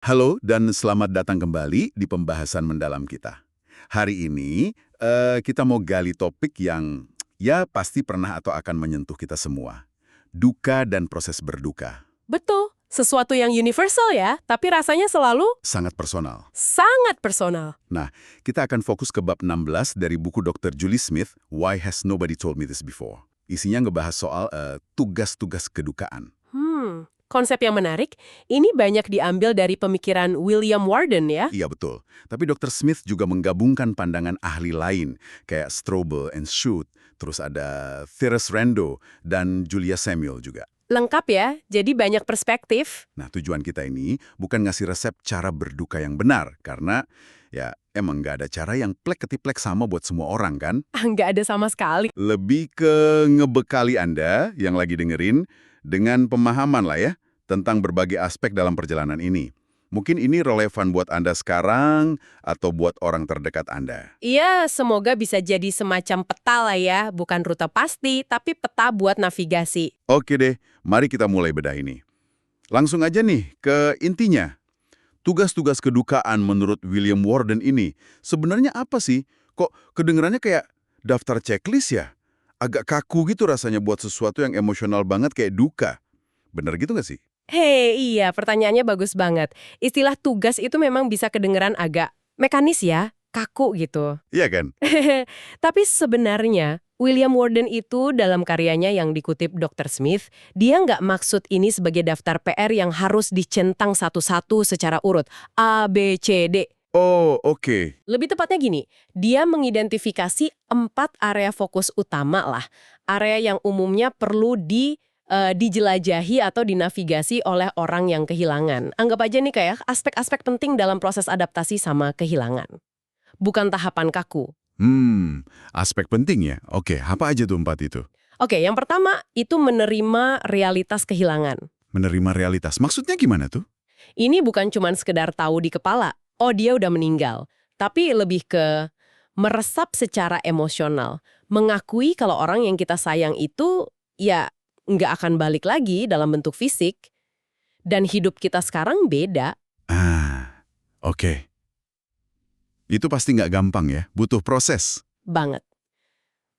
Halo dan selamat datang kembali di pembahasan mendalam kita. Hari ini kita mau gali topik yang ya pasti pernah atau akan menyentuh kita semua. Duka dan proses berduka. Betul, sesuatu yang universal ya, tapi rasanya selalu Sangat personal. sangat personal. Nah, kita akan fokus ke bab 16 dari buku Dr. Julie Smith, Why Has Nobody Told Me This Before? Isinya ngebahas soal tugas-tugas kedukaan. Konsep yang menarik, ini banyak diambil dari pemikiran William Warden ya. Iya betul. Tapi Dr. Smith juga menggabungkan pandangan ahli lain, kayak Strobel and Schut, terus ada Therese Rando, dan Julia Samuel juga. Lengkap ya, jadi banyak perspektif. Nah, tujuan kita ini bukan ngasih resep cara berduka yang benar, karena ya emang nggak ada cara yang plek-ketiplek sama buat semua orang kan? Nggak ada sama sekali. Lebih ke ngebekali Anda yang lagi dengerin dengan pemahaman lah ya, tentang berbagai aspek dalam perjalanan ini. Mungkin ini relevan buat Anda sekarang atau buat orang terdekat Anda. Iya, semoga bisa jadi semacam peta lah ya, bukan rute pasti, tapi peta buat navigasi. Oke deh, mari kita mulai bedah ini. Langsung aja nih ke intinya. Tugas-tugas kedukaan menurut William Warden ini sebenarnya apa sih? Kok kedengerannya kayak daftar checklist ya? Agak kaku gitu rasanya buat sesuatu yang emosional banget kayak duka. Bener gitu nggak sih? Hei, iya, pertanyaannya bagus banget. Istilah tugas itu memang bisa kedengeran agak mekanis ya, kaku gitu. Iya kan? Tapi sebenarnya, William Warden itu dalam karyanya yang dikutip Dr. Smith, dia nggak maksud ini sebagai daftar PR yang harus dicentang satu-satu secara urut. A, B, C, D. Oh, oke. Lebih tepatnya gini, dia mengidentifikasi 4 area fokus utama lah. Area yang umumnya perlu dijelajahi atau dinavigasi oleh orang yang kehilangan. Anggap aja nih kayak aspek-aspek penting dalam proses adaptasi sama kehilangan. Bukan tahapan kaku. Aspek penting ya. Oke, apa aja tuh 4 itu? Oke, yang pertama itu menerima realitas kehilangan. Menerima realitas. Maksudnya gimana tuh? Ini bukan cuma sekedar tahu di kepala, oh dia udah meninggal. Tapi lebih ke meresap secara emosional. Mengakui kalau orang yang kita sayang itu ya nggak akan balik lagi dalam bentuk fisik. Dan hidup kita sekarang beda. Oke. Itu pasti nggak gampang ya, butuh proses. Banget.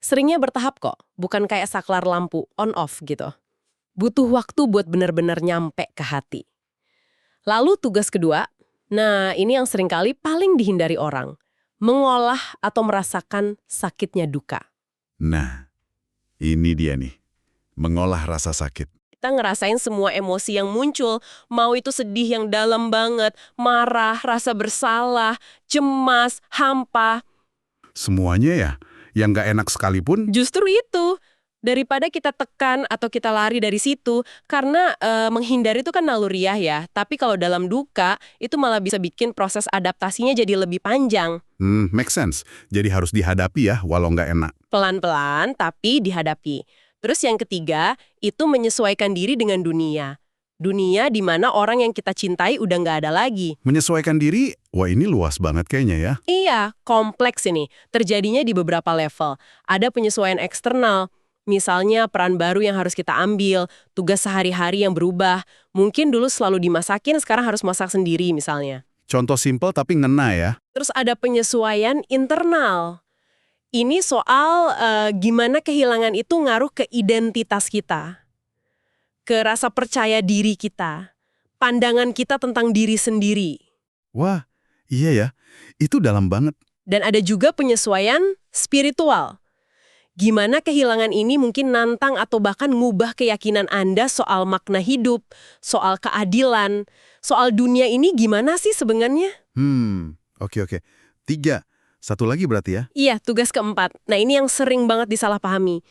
Seringnya bertahap kok, bukan kayak saklar lampu on-off gitu. Butuh waktu buat benar-benar nyampe ke hati. Lalu tugas kedua, nah ini yang seringkali paling dihindari orang. Mengolah atau merasakan sakitnya duka. Nah, ini dia nih. Mengolah rasa sakit. Kita ngerasain semua emosi yang muncul, mau itu sedih yang dalam banget, marah, rasa bersalah, cemas, hampa. Semuanya ya, yang nggak enak sekalipun. Justru itu, daripada kita tekan atau kita lari dari situ, karena menghindari itu kan naluriah ya, tapi kalau dalam duka, itu malah bisa bikin proses adaptasinya jadi lebih panjang. Make sense. Jadi harus dihadapi ya, walau nggak enak. Pelan-pelan, tapi dihadapi. Terus yang ketiga, itu menyesuaikan diri dengan dunia. Dunia di mana orang yang kita cintai udah nggak ada lagi. Menyesuaikan diri, wah ini luas banget kayaknya ya. Iya, kompleks ini. Terjadinya di beberapa level. Ada penyesuaian eksternal. Misalnya peran baru yang harus kita ambil, tugas sehari-hari yang berubah. Mungkin dulu selalu dimasakin, sekarang harus masak sendiri misalnya. Contoh simpel tapi ngena ya. Terus ada penyesuaian internal. Ini soal gimana kehilangan itu ngaruh ke identitas kita, ke rasa percaya diri kita, pandangan kita tentang diri sendiri. Wah, iya ya. Itu dalam banget. Dan ada juga penyesuaian spiritual. Gimana kehilangan ini mungkin nantang atau bahkan ngubah keyakinan Anda soal makna hidup, soal keadilan, soal dunia ini gimana sih sebenarnya? Oke. 3. Satu lagi berarti ya? Iya, tugas keempat. Nah, ini yang sering banget disalahpahami,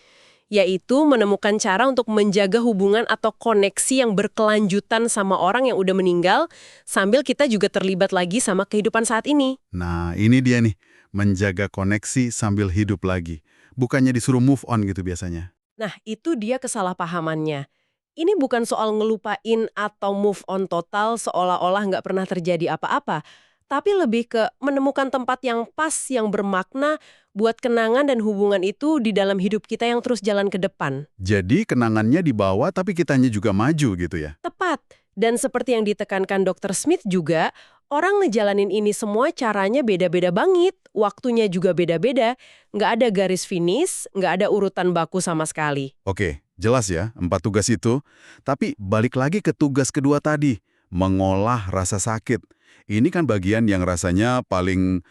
yaitu menemukan cara untuk menjaga hubungan atau koneksi yang berkelanjutan sama orang yang udah meninggal, sambil kita juga terlibat lagi sama kehidupan saat ini. Nah, ini dia nih. Menjaga koneksi sambil hidup lagi. Bukannya disuruh move on gitu biasanya. Nah, itu dia kesalahpahamannya. Ini bukan soal ngelupain atau move on total seolah-olah nggak pernah terjadi apa-apa, tapi lebih ke menemukan tempat yang pas, yang bermakna buat kenangan dan hubungan itu di dalam hidup kita yang terus jalan ke depan. Jadi kenangannya dibawa tapi kitanya juga maju gitu ya? Tepat. Dan seperti yang ditekankan Dr. Smith juga, orang ngejalanin ini semua caranya beda-beda banget, waktunya juga beda-beda, nggak ada garis finish, nggak ada urutan baku sama sekali. Oke, jelas ya 4 tugas itu. Tapi balik lagi ke tugas kedua tadi, mengolah rasa sakit. Ini kan bagian yang rasanya paling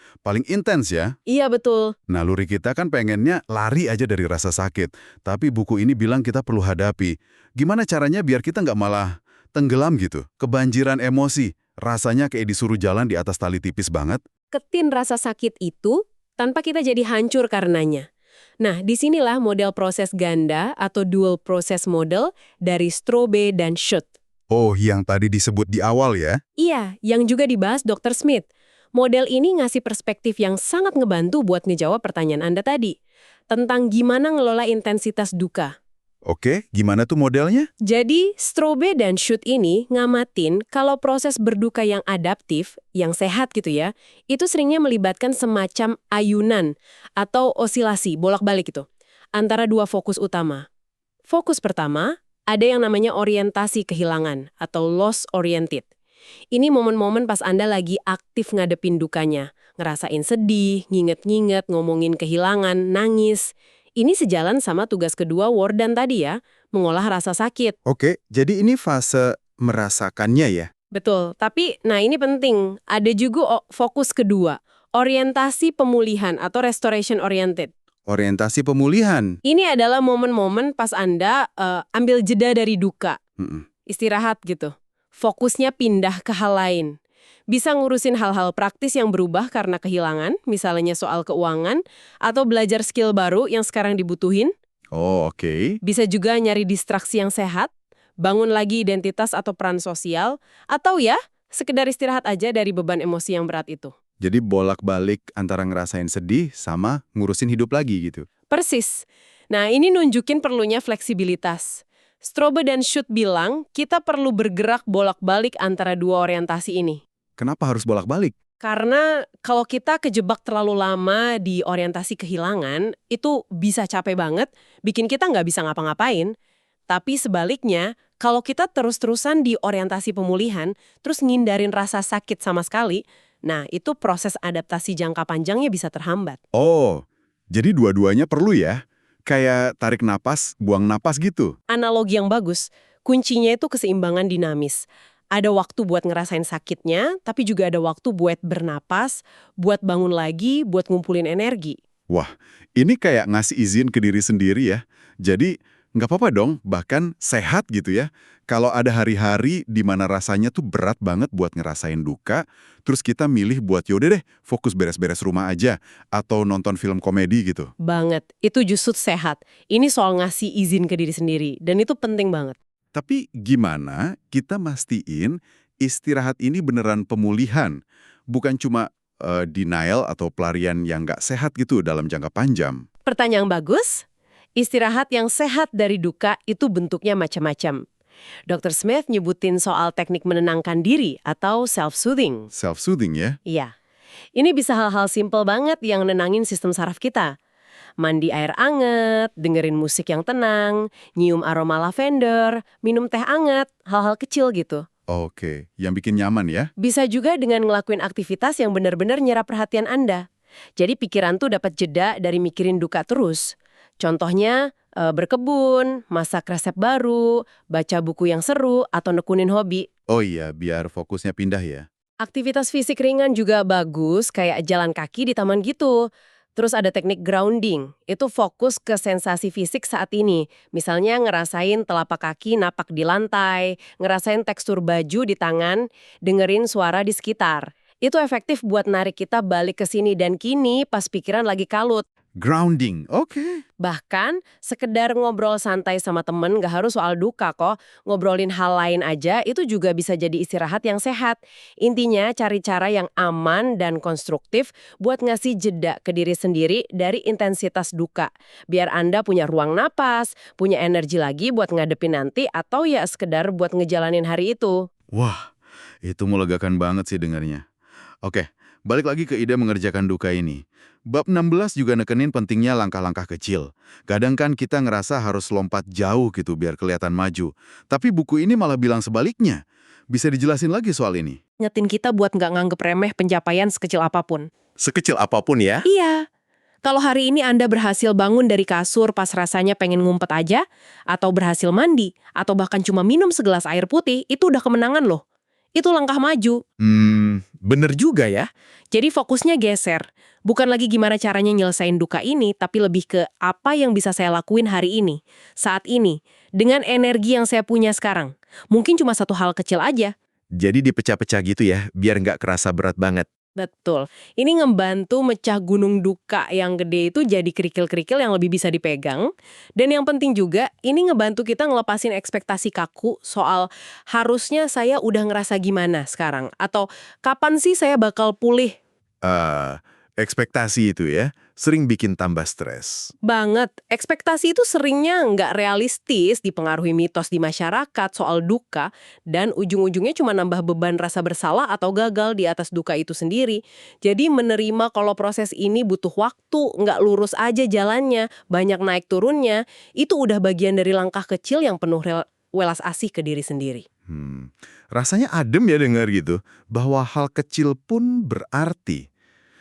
intens ya. Iya betul. Naluri kita kan pengennya lari aja dari rasa sakit. Tapi buku ini bilang kita perlu hadapi. Gimana caranya biar kita nggak malah tenggelam gitu, kebanjiran emosi. Rasanya kayak disuruh jalan di atas tali tipis banget. Ketin rasa sakit itu tanpa kita jadi hancur karenanya. Nah, disinilah model proses ganda atau dual process model dari Strobe dan Schut. Oh, yang tadi disebut di awal ya? Iya, yang juga dibahas Dr. Smith. Model ini ngasih perspektif yang sangat ngebantu buat ngejawab pertanyaan Anda tadi. Tentang gimana ngelola intensitas duka. Oke, gimana tuh modelnya? Jadi, Strobe dan Schut ini ngamatin kalau proses berduka yang adaptif, yang sehat gitu ya, itu seringnya melibatkan semacam ayunan atau osilasi, bolak-balik gitu, antara dua fokus utama. Fokus pertama, ada yang namanya orientasi kehilangan atau loss oriented. Ini momen-momen pas Anda lagi aktif ngadepin dukanya, ngerasain sedih, nginget-nginget, ngomongin kehilangan, nangis. Ini sejalan sama tugas kedua Worden tadi ya, mengolah rasa sakit. Oke, jadi ini fase merasakannya ya? Betul, tapi nah ini penting, ada juga fokus kedua, orientasi pemulihan atau restoration oriented. Orientasi pemulihan. Ini adalah momen-momen pas Anda ambil jeda dari duka, istirahat gitu. Fokusnya pindah ke hal lain. Bisa ngurusin hal-hal praktis yang berubah karena kehilangan, misalnya soal keuangan, atau belajar skill baru yang sekarang dibutuhin. Oh, oke. Bisa juga nyari distraksi yang sehat, bangun lagi identitas atau peran sosial, atau ya, sekedar istirahat aja dari beban emosi yang berat itu. Jadi bolak-balik antara ngerasain sedih sama ngurusin hidup lagi gitu. Persis. Nah, ini nunjukin perlunya fleksibilitas. Strobe dan Schut bilang, kita perlu bergerak bolak-balik antara dua orientasi ini. Kenapa harus bolak-balik? Karena kalau kita kejebak terlalu lama di orientasi kehilangan, itu bisa capek banget, bikin kita nggak bisa ngapa-ngapain. Tapi sebaliknya, kalau kita terus-terusan di orientasi pemulihan, terus ngindarin rasa sakit sama sekali, nah itu proses adaptasi jangka panjangnya bisa terhambat. Oh, jadi dua-duanya perlu ya? Kayak tarik napas, buang napas gitu? Analogi yang bagus, kuncinya itu keseimbangan dinamis. Ada waktu buat ngerasain sakitnya, tapi juga ada waktu buat bernapas, buat bangun lagi, buat ngumpulin energi. Wah, ini kayak ngasih izin ke diri sendiri ya. Jadi, nggak apa-apa dong, bahkan sehat gitu ya. Kalau ada hari-hari di mana rasanya tuh berat banget buat ngerasain duka, terus kita milih buat yaudah deh, fokus beres-beres rumah aja, atau nonton film komedi gitu. Banget, itu justru sehat. Ini soal ngasih izin ke diri sendiri, dan itu penting banget. Tapi gimana kita mastiin istirahat ini beneran pemulihan, bukan cuma denial atau pelarian yang nggak sehat gitu dalam jangka panjang? Pertanyaan bagus. Istirahat yang sehat dari duka itu bentuknya macam-macam. Dr. Smith nyebutin soal teknik menenangkan diri atau self-soothing. Self-soothing ya? Iya. Ini bisa hal-hal simpel banget yang nenangin sistem saraf kita. Mandi air anget, dengerin musik yang tenang, nyium aroma lavender, minum teh anget, hal-hal kecil gitu. Oke, yang bikin nyaman ya? Bisa juga dengan ngelakuin aktivitas yang benar-benar nyerap perhatian Anda. Jadi pikiran tuh dapat jeda dari mikirin duka terus. Contohnya, berkebun, masak resep baru, baca buku yang seru, atau nekunin hobi. Oh iya, biar fokusnya pindah ya? Aktivitas fisik ringan juga bagus, kayak jalan kaki di taman gitu. Terus ada teknik grounding, itu fokus ke sensasi fisik saat ini. Misalnya ngerasain telapak kaki napak di lantai, ngerasain tekstur baju di tangan, dengerin suara di sekitar. Itu efektif buat narik kita balik ke sini dan kini pas pikiran lagi kalut. Grounding, oke. Bahkan, sekedar ngobrol santai sama temen gak harus soal duka kok. Ngobrolin hal lain aja itu juga bisa jadi istirahat yang sehat. Intinya cari cara yang aman dan konstruktif buat ngasih jeda ke diri sendiri dari intensitas duka. Biar Anda punya ruang napas, punya energi lagi buat ngadepin nanti atau ya sekedar buat ngejalanin hari itu. Wah, itu melegakan banget sih dengarnya. Oke, balik lagi ke ide mengerjakan duka ini. Bab 16 juga nekenin pentingnya langkah-langkah kecil. Kadang kan kita ngerasa harus lompat jauh gitu biar kelihatan maju. Tapi buku ini malah bilang sebaliknya. Bisa dijelasin lagi soal ini? Ngetin kita buat nggak nganggep remeh pencapaian sekecil apapun. Sekecil apapun ya? Iya. Kalau hari ini Anda berhasil bangun dari kasur pas rasanya pengen ngumpet aja, atau berhasil mandi, atau bahkan cuma minum segelas air putih, itu udah kemenangan loh. Itu langkah maju. Bener juga ya. Jadi fokusnya geser. Bukan lagi gimana caranya nyelesain duka ini, tapi lebih ke apa yang bisa saya lakuin hari ini, saat ini, dengan energi yang saya punya sekarang. Mungkin cuma satu hal kecil aja. Jadi dipecah-pecah gitu ya, biar nggak kerasa berat banget. Betul. Ini ngebantu mecah gunung duka yang gede itu jadi kerikil-kerikil yang lebih bisa dipegang. Dan yang penting juga, ini ngebantu kita ngelepasin ekspektasi kaku soal harusnya saya udah ngerasa gimana sekarang. Atau kapan sih saya bakal pulih? Ekspektasi itu ya, sering bikin tambah stres. Banget. Ekspektasi itu seringnya nggak realistis, dipengaruhi mitos di masyarakat soal duka, dan ujung-ujungnya cuma nambah beban rasa bersalah atau gagal di atas duka itu sendiri. Jadi menerima kalau proses ini butuh waktu, nggak lurus aja jalannya, banyak naik turunnya, itu udah bagian dari langkah kecil yang penuh welas asih ke diri sendiri. Rasanya adem ya dengar gitu, bahwa hal kecil pun berarti.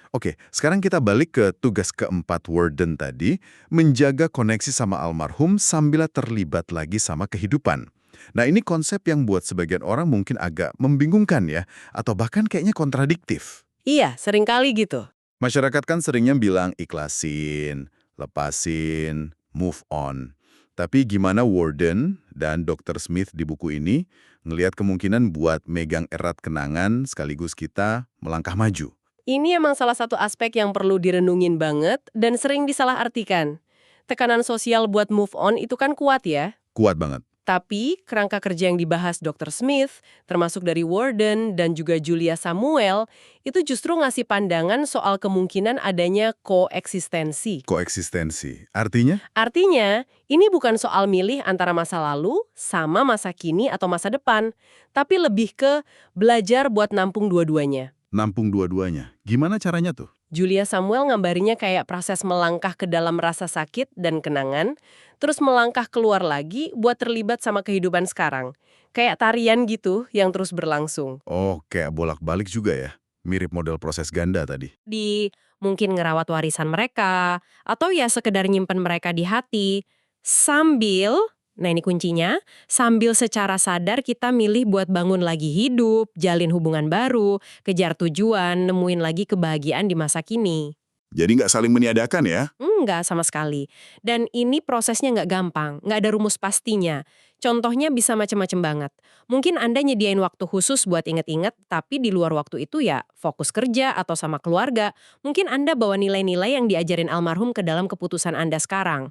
Oke, sekarang kita balik ke tugas keempat Warden tadi, menjaga koneksi sama almarhum sambil terlibat lagi sama kehidupan. Nah, ini konsep yang buat sebagian orang mungkin agak membingungkan ya, atau bahkan kayaknya kontradiktif. Iya, seringkali gitu. Masyarakat kan seringnya bilang ikhlasin, lepasin, move on. Tapi gimana Warden dan Dr. Smith di buku ini ngelihat kemungkinan buat megang erat kenangan sekaligus kita melangkah maju? Ini emang salah satu aspek yang perlu direnungin banget dan sering disalahartikan. Tekanan sosial buat move on itu kan kuat ya. Kuat banget. Tapi kerangka kerja yang dibahas Dr. Smith, termasuk dari Warden dan juga Julia Samuel, itu justru ngasih pandangan soal kemungkinan adanya koeksistensi. Koeksistensi. Artinya? Artinya, ini bukan soal milih antara masa lalu sama masa kini atau masa depan, tapi lebih ke belajar buat nampung dua-duanya. Nampung dua-duanya. Gimana caranya tuh? Julia Samuel ngambarinya kayak proses melangkah ke dalam rasa sakit dan kenangan, terus melangkah keluar lagi buat terlibat sama kehidupan sekarang. Kayak tarian gitu yang terus berlangsung. Oh, kayak bolak-balik juga ya? Mirip model proses ganda tadi. Di mungkin ngerawat warisan mereka, atau ya sekedar nyimpen mereka di hati, sambil, nah ini kuncinya, sambil secara sadar kita milih buat bangun lagi hidup, jalin hubungan baru, kejar tujuan, nemuin lagi kebahagiaan di masa kini. Jadi nggak saling meniadakan ya? Enggak sama sekali. Dan ini prosesnya nggak gampang, nggak ada rumus pastinya. Contohnya bisa macam-macam banget. Mungkin Anda nyediain waktu khusus buat inget-inget, tapi di luar waktu itu ya fokus kerja atau sama keluarga. Mungkin Anda bawa nilai-nilai yang diajarin almarhum ke dalam keputusan Anda sekarang.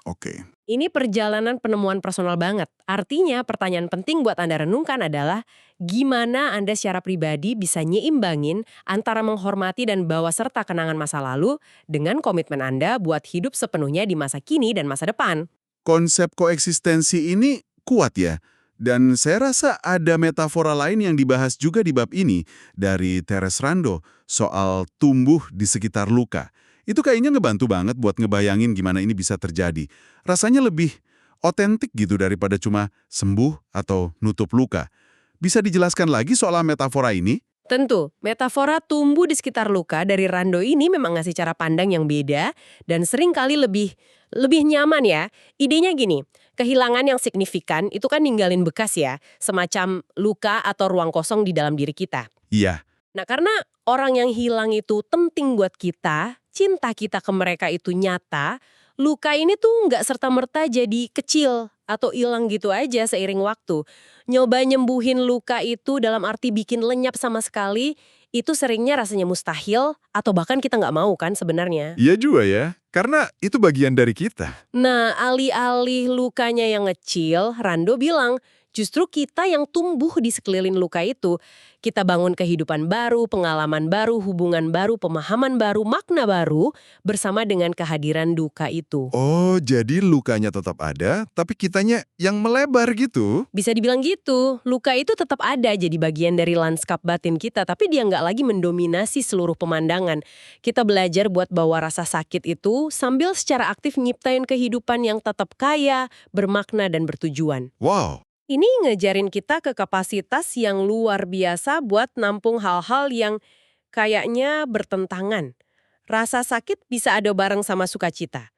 Oke. Ini perjalanan penemuan personal banget. Artinya pertanyaan penting buat Anda renungkan adalah gimana Anda secara pribadi bisa nyeimbangin antara menghormati dan bawa serta kenangan masa lalu dengan komitmen Anda buat hidup sepenuhnya di masa kini dan masa depan. Konsep koeksistensi ini kuat ya. Dan saya rasa ada metafora lain yang dibahas juga di bab ini dari Teres Rando soal tumbuh di sekitar luka. Itu kayaknya ngebantu banget buat ngebayangin gimana ini bisa terjadi. Rasanya lebih otentik gitu daripada cuma sembuh atau nutup luka. Bisa dijelaskan lagi soal metafora ini? Tentu, metafora tumbuh di sekitar luka dari Rando ini memang ngasih cara pandang yang beda dan seringkali lebih nyaman ya. Idenya gini, kehilangan yang signifikan itu kan ninggalin bekas ya, semacam luka atau ruang kosong di dalam diri kita. Iya. Nah, karena orang yang hilang itu penting buat kita, cinta kita ke mereka itu nyata, luka ini tuh nggak serta-merta jadi kecil atau hilang gitu aja seiring waktu. Nyoba nyembuhin luka itu dalam arti bikin lenyap sama sekali, itu seringnya rasanya mustahil atau bahkan kita nggak mau kan sebenarnya. Iya juga ya, karena itu bagian dari kita. Nah, alih-alih lukanya yang ngecil, Rando bilang, justru kita yang tumbuh di sekeliling luka itu. Kita bangun kehidupan baru, pengalaman baru, hubungan baru, pemahaman baru, makna baru, bersama dengan kehadiran duka itu. Oh, jadi lukanya tetap ada, tapi kitanya yang melebar gitu? Bisa dibilang gitu, luka itu tetap ada jadi bagian dari lanskap batin kita, tapi dia nggak lagi mendominasi seluruh pemandangan. Kita belajar buat bawa rasa sakit itu sambil secara aktif nyiptain kehidupan yang tetap kaya, bermakna, dan bertujuan. Wow. Ini ngejarin kita ke kapasitas yang luar biasa buat nampung hal-hal yang kayaknya bertentangan. Rasa sakit bisa ada bareng sama sukacita.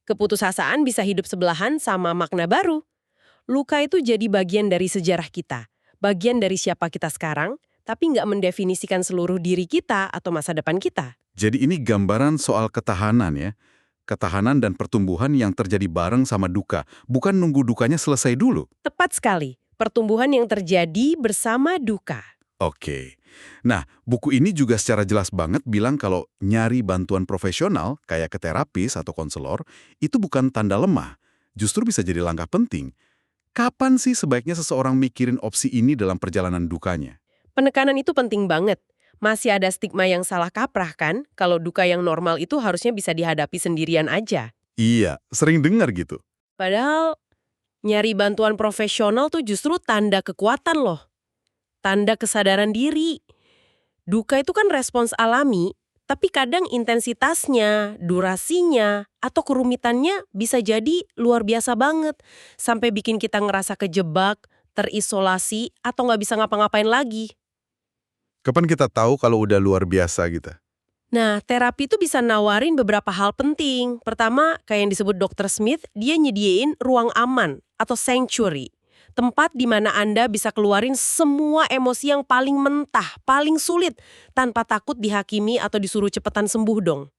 Keputusasaan bisa hidup sebelahan sama makna baru. Luka itu jadi bagian dari sejarah kita, bagian dari siapa kita sekarang, tapi nggak mendefinisikan seluruh diri kita atau masa depan kita. Jadi ini gambaran soal ketahanan ya. Ketahanan dan pertumbuhan yang terjadi bareng sama duka, bukan nunggu dukanya selesai dulu. Tepat sekali, pertumbuhan yang terjadi bersama duka. Oke. Nah, buku ini juga secara jelas banget bilang kalau nyari bantuan profesional, kayak ke terapis atau konselor, itu bukan tanda lemah. Justru bisa jadi langkah penting. Kapan sih sebaiknya seseorang mikirin opsi ini dalam perjalanan dukanya? Penekanan itu penting banget. Masih ada stigma yang salah kaprah kan, kalau duka yang normal itu harusnya bisa dihadapi sendirian aja. Iya, sering dengar gitu. Padahal nyari bantuan profesional tuh justru tanda kekuatan loh. Tanda kesadaran diri. Duka itu kan respons alami, tapi kadang intensitasnya, durasinya, atau kerumitannya bisa jadi luar biasa banget. Sampai bikin kita ngerasa kejebak, terisolasi, atau nggak bisa ngapa-ngapain lagi. Kapan kita tahu kalau udah luar biasa gitu? Nah, terapi itu bisa nawarin beberapa hal penting. Pertama, kayak yang disebut Dr. Smith, dia nyediain ruang aman atau sanctuary. Tempat di mana Anda bisa keluarin semua emosi yang paling mentah, paling sulit, tanpa takut dihakimi atau disuruh cepetan sembuh dong.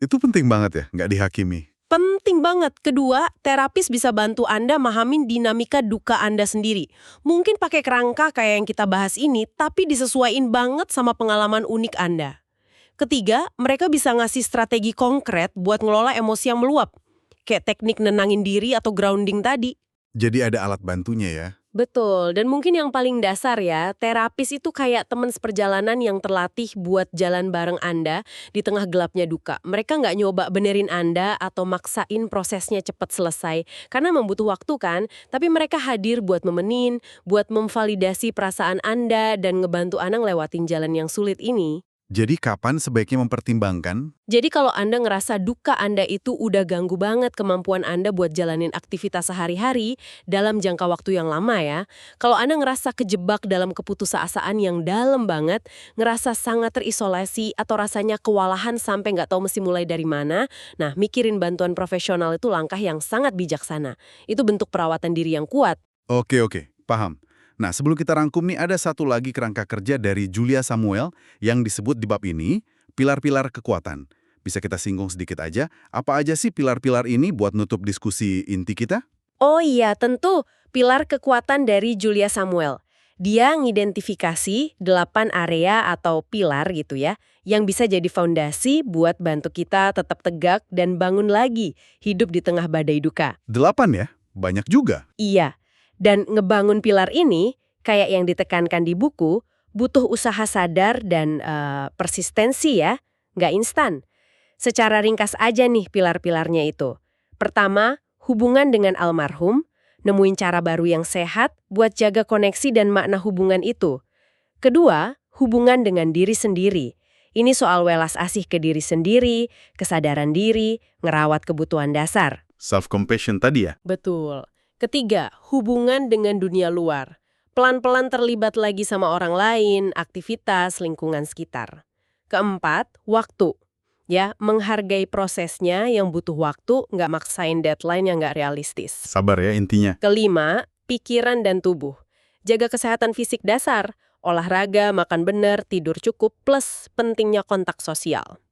Itu penting banget ya, nggak dihakimi. Penting banget. Kedua, terapis bisa bantu Anda mahamin dinamika duka Anda sendiri. Mungkin pakai kerangka kayak yang kita bahas ini, tapi disesuaiin banget sama pengalaman unik Anda. Ketiga, mereka bisa ngasih strategi konkret buat ngelola emosi yang meluap. Kayak teknik nenangin diri atau grounding tadi. Jadi ada alat bantunya ya. Betul, dan mungkin yang paling dasar ya, terapis itu kayak teman seperjalanan yang terlatih buat jalan bareng Anda di tengah gelapnya duka. Mereka nggak nyoba benerin Anda atau maksain prosesnya cepat selesai, karena membutuh waktu kan, tapi mereka hadir buat memenin, buat memvalidasi perasaan Anda dan ngebantu Anda ngelewatin jalan yang sulit ini. Jadi kapan sebaiknya mempertimbangkan? Jadi kalau Anda ngerasa duka Anda itu udah ganggu banget kemampuan Anda buat jalanin aktivitas sehari-hari dalam jangka waktu yang lama ya. Kalau Anda ngerasa kejebak dalam keputusasaan yang dalam banget, ngerasa sangat terisolasi atau rasanya kewalahan sampai nggak tahu mesti mulai dari mana, nah mikirin bantuan profesional itu langkah yang sangat bijaksana. Itu bentuk perawatan diri yang kuat. Oke, paham. Nah, sebelum kita rangkum nih, ada satu lagi kerangka kerja dari Julia Samuel yang disebut di bab ini, pilar-pilar kekuatan. Bisa kita singgung sedikit aja, apa aja sih pilar-pilar ini buat nutup diskusi inti kita? Oh iya, tentu. Pilar kekuatan dari Julia Samuel. Dia ngidentifikasi 8 area atau pilar gitu ya, yang bisa jadi fondasi buat bantu kita tetap tegak dan bangun lagi hidup di tengah badai duka. 8 ya? Banyak juga. Iya, dan ngebangun pilar ini, kayak yang ditekankan di buku, butuh usaha sadar dan persistensi ya, nggak instan. Secara ringkas aja nih pilar-pilarnya itu. Pertama, hubungan dengan almarhum, nemuin cara baru yang sehat buat jaga koneksi dan makna hubungan itu. Kedua, hubungan dengan diri sendiri. Ini soal welas asih ke diri sendiri, kesadaran diri, ngerawat kebutuhan dasar. Self-compassion tadi ya? Betul. Ketiga, hubungan dengan dunia luar. Pelan-pelan terlibat lagi sama orang lain, aktivitas, lingkungan sekitar. Keempat, waktu. Ya, menghargai prosesnya yang butuh waktu, nggak maksain deadline yang nggak realistis. Sabar ya intinya. Kelima, pikiran dan tubuh. Jaga kesehatan fisik dasar, olahraga, makan benar, tidur cukup, plus pentingnya kontak sosial.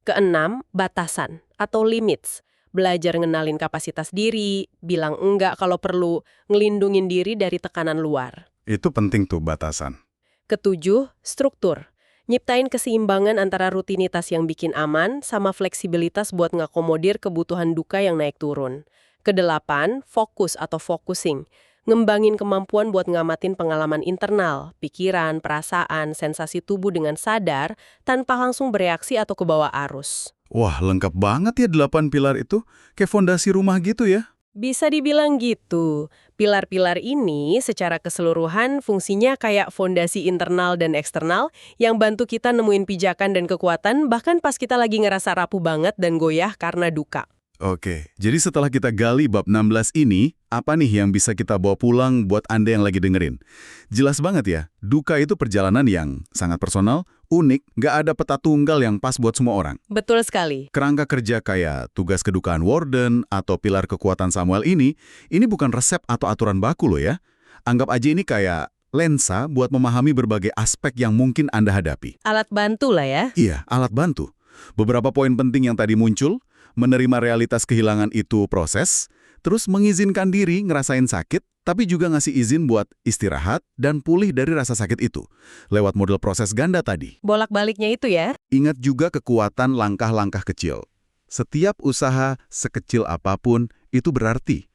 Keenam, batasan atau limits. Belajar ngenalin kapasitas diri, bilang enggak kalau perlu, ngelindungin diri dari tekanan luar. Itu penting tuh batasan. Ketujuh, struktur. Nyiptain keseimbangan antara rutinitas yang bikin aman sama fleksibilitas buat ngakomodir kebutuhan duka yang naik turun. Kedelapan, fokus atau focusing. Ngembangin kemampuan buat ngamatin pengalaman internal, pikiran, perasaan, sensasi tubuh dengan sadar tanpa langsung bereaksi atau kebawa arus. Wah, lengkap banget ya 8 pilar itu. Kayak fondasi rumah gitu ya. Bisa dibilang gitu. Pilar-pilar ini secara keseluruhan fungsinya kayak fondasi internal dan eksternal yang bantu kita nemuin pijakan dan kekuatan bahkan pas kita lagi ngerasa rapuh banget dan goyah karena duka. Oke, jadi setelah kita gali bab 16 ini, apa nih yang bisa kita bawa pulang buat Anda yang lagi dengerin? Jelas banget ya, duka itu perjalanan yang sangat personal, unik, nggak ada peta tunggal yang pas buat semua orang. Betul sekali. Kerangka kerja kayak tugas kedukaan Warden atau pilar kekuatan Samuel ini bukan resep atau aturan baku loh ya. Anggap aja ini kayak lensa buat memahami berbagai aspek yang mungkin Anda hadapi. Alat bantu lah ya. Iya, alat bantu. Beberapa poin penting yang tadi muncul, menerima realitas kehilangan itu proses, terus mengizinkan diri ngerasain sakit, tapi juga ngasih izin buat istirahat dan pulih dari rasa sakit itu, lewat model proses ganda tadi. Bolak-baliknya itu ya. Ingat juga kekuatan langkah-langkah kecil. Setiap usaha, sekecil apapun, itu berarti.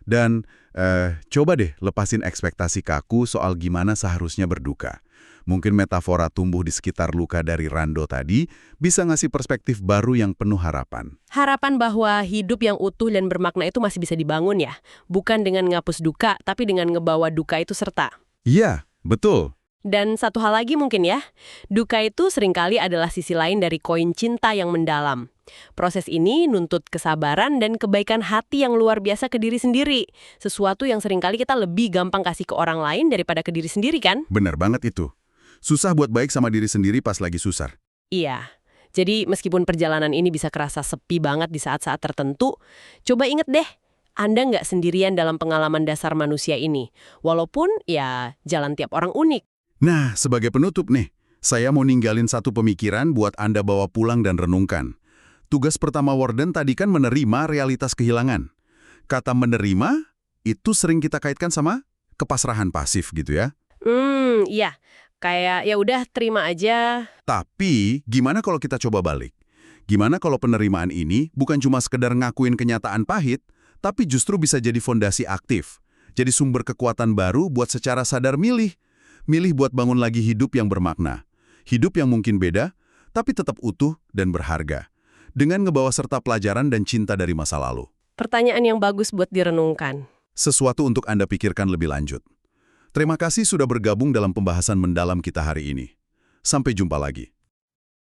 Dan coba deh lepasin ekspektasi kaku soal gimana seharusnya berduka. Mungkin metafora tumbuh di sekitar luka dari Rando tadi bisa ngasih perspektif baru yang penuh harapan. Harapan bahwa hidup yang utuh dan bermakna itu masih bisa dibangun ya. Bukan dengan ngapus duka, tapi dengan ngebawa duka itu serta. Iya, betul. Dan satu hal lagi mungkin ya, duka itu seringkali adalah sisi lain dari koin cinta yang mendalam. Proses ini nuntut kesabaran dan kebaikan hati yang luar biasa ke diri sendiri. Sesuatu yang seringkali kita lebih gampang kasih ke orang lain daripada ke diri sendiri kan? Benar banget itu. Susah buat baik sama diri sendiri pas lagi susar. Iya. Jadi meskipun perjalanan ini bisa kerasa sepi banget di saat-saat tertentu, coba inget deh, Anda nggak sendirian dalam pengalaman dasar manusia ini. Walaupun ya jalan tiap orang unik. Nah, sebagai penutup nih, saya mau ninggalin satu pemikiran buat Anda bawa pulang dan renungkan. Tugas pertama Warden tadi kan menerima realitas kehilangan. Kata menerima, itu sering kita kaitkan sama kepasrahan pasif gitu ya. Iya. Kayak ya udah terima aja. Tapi, gimana kalau kita coba balik? Gimana kalau penerimaan ini bukan cuma sekedar ngakuin kenyataan pahit, tapi justru bisa jadi fondasi aktif. Jadi sumber kekuatan baru buat secara sadar milih. Milih buat bangun lagi hidup yang bermakna. Hidup yang mungkin beda, tapi tetap utuh dan berharga. Dengan ngebawa serta pelajaran dan cinta dari masa lalu. Pertanyaan yang bagus buat direnungkan. Sesuatu untuk Anda pikirkan lebih lanjut. Terima kasih sudah bergabung dalam pembahasan mendalam kita hari ini. Sampai jumpa lagi.